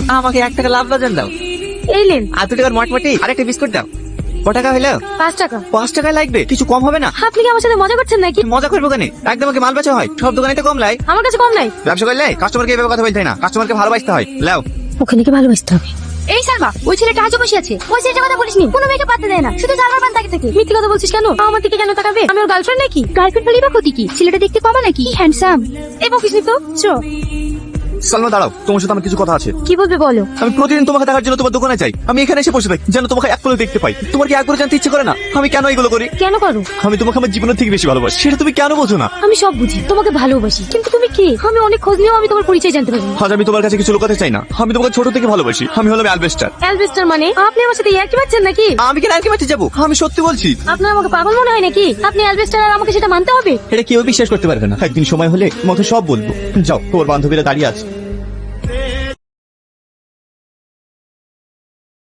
আমাকে 1 টাকা লাভ লজেন দাও। এই লেন। আর 2 টাকার মটমটি আর একটা বিস্কুট দাও। ক টাকা হলো? 5 টাকা। 5 টাকায় লাগবে, কিছু কম হবে না? আপনি কি আমার সাথে মজা করছেন নাকি? মজা করবো কেন? একদম মাল বেচা হয়, সব দোকানে তো কম লাই। আমার কাছে কম নাই। ব্যবসা করলে কাস্টমারকে এভাবে কথা বলতে হয় না, কাস্টমারকে ভালোবাসতে হয়। লাও। ওখানে কি ভালোবাসতে হবে? এই সালমা, ওই ছেলেটা আজও বসে আছে। ওই ছেলেটার কথা বলিসনি, কোনো মেয়েকে পাত্তা দেয় না, শুধু জানার পান তাকে থাকে। মিথ্যে কথা বলছিস কেন? আমার দিকে কেন তাকাবে? আমি ওর গার্লফ্রেন্ড নাকি? গার্লফ্রেন্ড হলেই বা ক্ষতি কি? ছেলেটা দেখতে কমা নাকি? হ্যান্ডসাম। এই বকিসনি তো। চো। সালমা দাঁড়াও, তোমার সাথে আমার কিছু কথা আছে। কি বলবে বলো। আমি প্রতিদিন তোমাকে দেখার জন্য তোমার দোকানে যাই, আমি এখানে এসে বসে থাকি যেন তোমাকে এক পলক দেখতে পাই। তোমার কি একবার জানতে ইচ্ছে করে না আমি কেন এগুলো করি? কেন করো? আমি তোমাকে আমার জীবনের থেকে বেশি ভালোবাসি, সেটা তুমি কেন বোঝো না? আমি সব বুঝি, তোমাকে ভালোবাসি, কিন্তু তুমি কে? আমি অনেক খোঁজ নিয়েও আমি তোমার পরিচয় জানতে পারিনি। আজ আমি তোমার কাছে কিছু লুকাতে চাই না, আমি তোমাকে ছোট থেকে ভালোবাসি। আমি হলাম অ্যালবেস্টার। অ্যালবেস্টার মানে? আপনি আমার সাথে ইয়ার্কি মারছেন নাকি? আমি কেন আর কি মারতে যাবো? আমি সত্যি বলছি। আপনার আমাকে পাগল মনে হয় নাকি? আপনি অ্যালবেস্টার আর আমাকে সেটা মানতে হবে? এটা কেউ বিশ্বাস করতে পারবে না। একদিন সময় হলে তোমাকে সব বলবো। যাও, তোমার বান্ধবীরা দাঁড়িয়ে আছে।